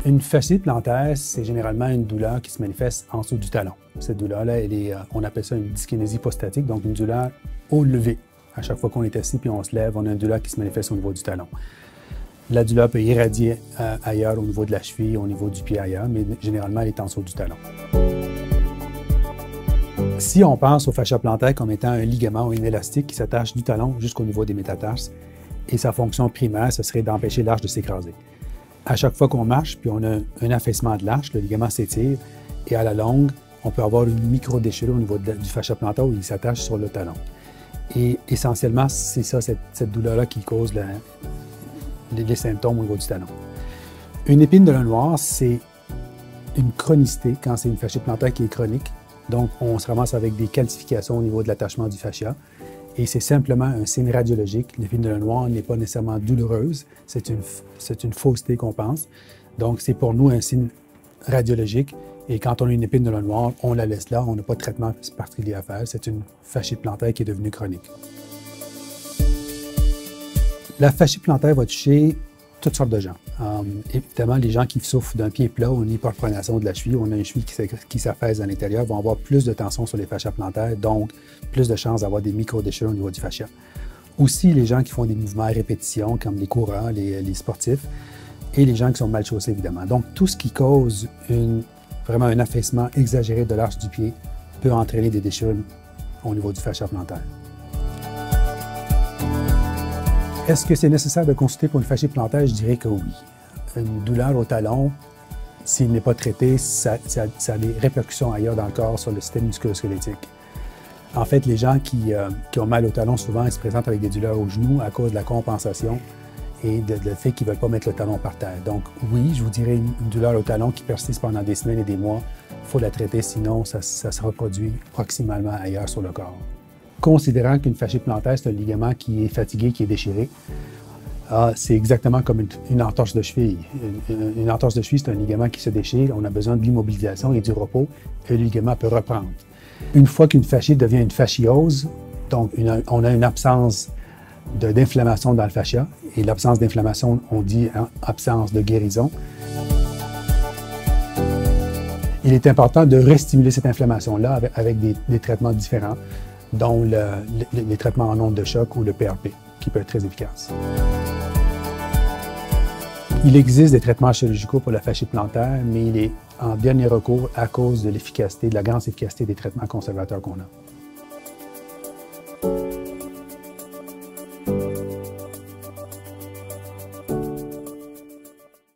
Une fasciite plantaire, c'est généralement une douleur qui se manifeste en dessous du talon. Cette douleur-là, on appelle ça une dyskinésie post-statique, donc une douleur au lever. À chaque fois qu'on est assis puis on se lève, on a une douleur qui se manifeste au niveau du talon. La douleur peut irradier ailleurs, au niveau de la cheville, au niveau du pied ailleurs, mais généralement, elle est en dessous du talon. Si on pense au fascia plantaire comme étant un ligament ou une élastique qui s'attache du talon jusqu'au niveau des métatarses, et sa fonction primaire, ce serait d'empêcher l'arche de s'écraser. À chaque fois qu'on marche, puis on a un affaissement de l'arche, le ligament s'étire, et à la longue, on peut avoir une micro-déchirure au niveau du fascia plantaire où il s'attache sur le talon. Et essentiellement, c'est ça, cette douleur-là qui cause les symptômes au niveau du talon. Une épine de lin noir, c'est une chronicité quand c'est une fasciite plantaire qui est chronique. Donc, on se ramasse avec des calcifications au niveau de l'attachement du fascia. Et c'est simplement un signe radiologique. L'épine de lin noir n'est pas nécessairement douloureuse. C'est une fausseté qu'on pense. Donc, c'est pour nous un signe radiologique. Et quand on a une épine de lin noir, on la laisse là. On n'a pas de traitement particulier à faire. C'est une fasciite plantaire qui est devenue chronique. La fasciite plantaire va toucher toutes sortes de gens. Évidemment, les gens qui souffrent d'un pied plat ou une hyperpronation de la cheville, on a une cheville qui s'affaisse à l'intérieur, vont avoir plus de tension sur les fascias plantaires, donc plus de chances d'avoir des micro-déchirures au niveau du fascia. Aussi, les gens qui font des mouvements à répétition, comme les coureurs, les sportifs, et les gens qui sont mal chaussés, évidemment. Donc, tout ce qui cause vraiment un affaissement exagéré de l'arche du pied peut entraîner des déchirures au niveau du fascia plantaire. Est-ce que c'est nécessaire de consulter pour une fasciite plantaire? Je dirais que oui. Une douleur au talon, s'il n'est pas traité, ça a des répercussions ailleurs dans le corps sur le système musculo-squelettique. En fait, les gens qui ont mal au talon, souvent, ils se présentent avec des douleurs au genou à cause de la compensation et le fait qu'ils ne veulent pas mettre le talon par terre. Donc oui, je vous dirais une douleur au talon qui persiste pendant des semaines et des mois, il faut la traiter, sinon ça se reproduit proximalement ailleurs sur le corps. Considérant qu'une fasciite plantaire, c'est un ligament qui est fatigué, qui est déchiré, c'est exactement comme une entorse de cheville. Une entorse de cheville, c'est un ligament qui se déchire, on a besoin de l'immobilisation et du repos, et le ligament peut reprendre. Une fois qu'une fasciite devient une fasciose, donc on a une absence d'inflammation dans le fascia, et l'absence d'inflammation, on dit absence de guérison. Il est important de restimuler cette inflammation-là avec des traitements différents, dont les traitements en ondes de choc ou le PRP, qui peut être très efficace. Il existe des traitements chirurgicaux pour la fasciite plantaire, mais il est en dernier recours à cause de l'efficacité, de la grande efficacité des traitements conservateurs qu'on a.